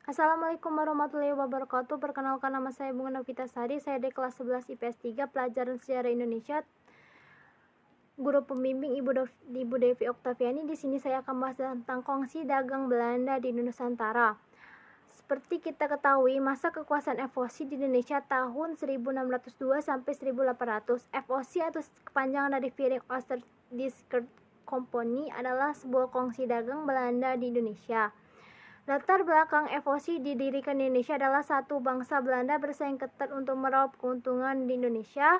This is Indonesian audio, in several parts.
Assalamualaikum warahmatullahi wabarakatuh. Perkenalkan, nama saya Bunga Novitasari. Saya dari kelas 11 IPS 3, pelajaran Sejarah Indonesia. Guru pembimbing Ibu Devi Oktaviani. Di sini saya akan bahas tentang kongsi dagang Belanda di Nusantara. Seperti kita ketahui, masa kekuasaan FOC di Indonesia tahun 1602 sampai 1800. FOC atau kepanjangan dari Foreign Osterdijk Company adalah sebuah kongsi dagang Belanda di Indonesia. Latar belakang FOC didirikan di Indonesia adalah satu, bangsa Belanda bersaing ketat untuk meraup keuntungan di Indonesia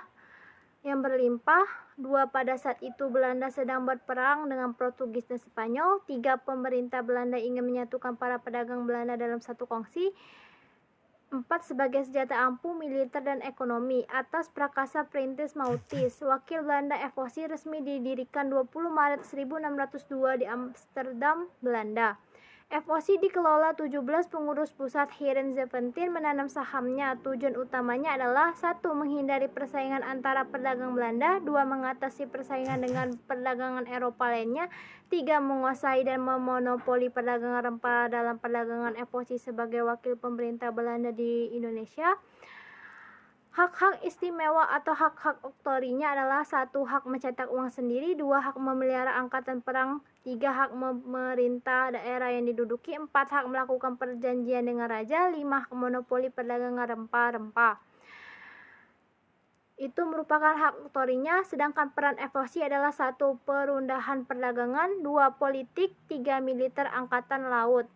yang berlimpah. Dua, pada saat itu Belanda sedang berperang dengan Portugis dan Spanyol. Tiga, pemerintah Belanda ingin menyatukan para pedagang Belanda dalam satu kongsi. Empat, sebagai senjata ampuh militer dan ekonomi. Atas prakasa Perintis Mautis, wakil Belanda FOC resmi didirikan 20 Maret 1602 di Amsterdam, Belanda. FOC dikelola 17 pengurus pusat. Heren Zeventien menanam sahamnya. Tujuan utamanya adalah 1. Menghindari persaingan antara pedagang Belanda. 2. Mengatasi persaingan dengan perdagangan Eropa lainnya. 3. Menguasai dan memonopoli perdagangan rempah dalam perdagangan FOC sebagai wakil pemerintah Belanda di Indonesia. Hak-hak istimewa atau hak-hak oktorinya adalah 1. Hak mencetak uang sendiri. 2. Hak memelihara angkatan perang. 3. Hak memerintah daerah yang diduduki. 4. Hak melakukan perjanjian dengan raja. 5. Hak monopoli perdagangan rempah-rempah. Itu merupakan hak oktorinya. Sedangkan peran FOC adalah 1. Perundahan perdagangan. 2. Politik. 3. Militer angkatan laut.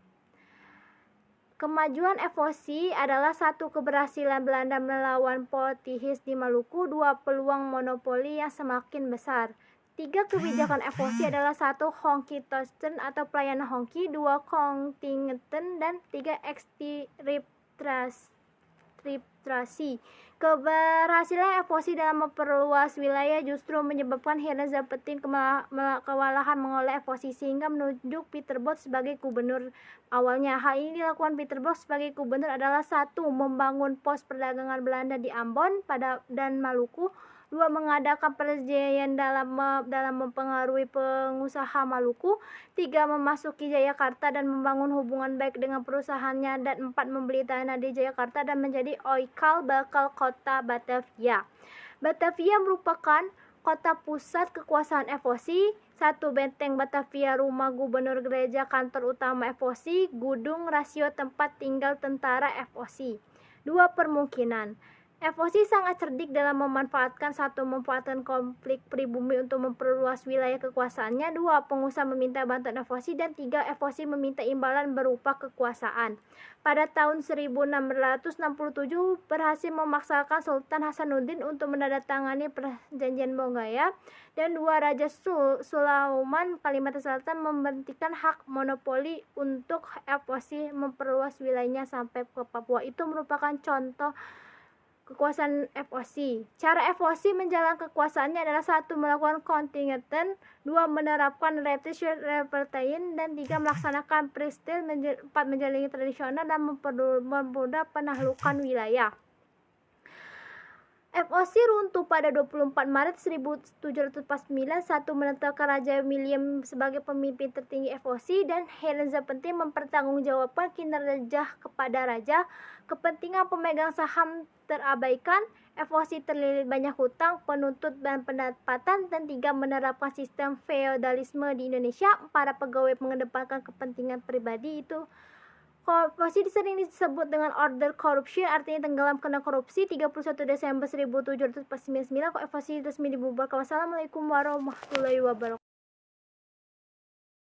Kemajuan FOC adalah 1. Keberhasilan Belanda melawan Portugis di Maluku. 2. Peluang monopoli yang semakin besar. 3. Kebijakan FOC adalah 1. Honky-tonk atau pelayanan honky. 2. Kontingenten. Dan 3. Ekstriptrasi. Keberhasilan FOC dalam memperluas wilayah justru menyebabkan Heren Zeventien kewalahan mengolah FOC sehingga menunjuk Pieter-Both sebagai gubernur awalnya. Hal ini dilakukan Pieter-Both sebagai gubernur adalah 1. Membangun pos perdagangan Belanda di Ambon dan Maluku. 2. Mengadakan perjanjian dalam mempengaruhi pengusaha Maluku. 3. Memasuki Jayakarta dan membangun hubungan baik dengan perusahaannya. Dan 4. Membeli tanah di Jayakarta dan menjadi oikal bakal kota Batavia. Batavia merupakan kota pusat kekuasaan FOC. 1. Benteng Batavia, rumah gubernur, gereja, kantor utama FOC, gudung, rasio tempat tinggal tentara FOC. 2. Permukiman. FOC sangat cerdik dalam memanfaatkan memanfaatkan konflik pribumi untuk memperluas wilayah kekuasaannya. 2. Pengusaha meminta bantuan FOC. Dan 3. FOC meminta imbalan berupa kekuasaan. Pada tahun 1667 berhasil memaksakan Sultan Hasanuddin untuk menandatangani perjanjian Bonggaya. Dan 2. Raja Sulaiman Kalimantan Selatan memberikan hak monopoli untuk FOC memperluas wilayahnya sampai ke Papua. Itu merupakan contoh kekuasaan FOC. Cara FOC menjalankan kekuasaannya adalah 1. Melakukan kontingenten. 2. Menerapkan repartition. Dan 3. Melaksanakan prestil. 4. Menjalani tradisional dan mempermudah penaklukan wilayah. FOC runtuh pada 24 Maret 1749. 1. Menetapkan Raja William sebagai pemimpin tertinggi FOC dan Heren Zeventien mempertanggungjawabkan kinerja kepada raja. Kepentingan pemegang saham terabaikan. FOC terlilit banyak hutang, penuntut dan pendapatan. Dan 3. Menerapkan sistem feodalisme di Indonesia. Para pegawai mengedepankan kepentingan pribadi. Itu FOC sering disebut dengan order corruption, artinya tenggelam kena korupsi. 31 Desember 1749 FOC resmi dibubarkan. Wassalamualaikum warahmatullahi wabarakatuh.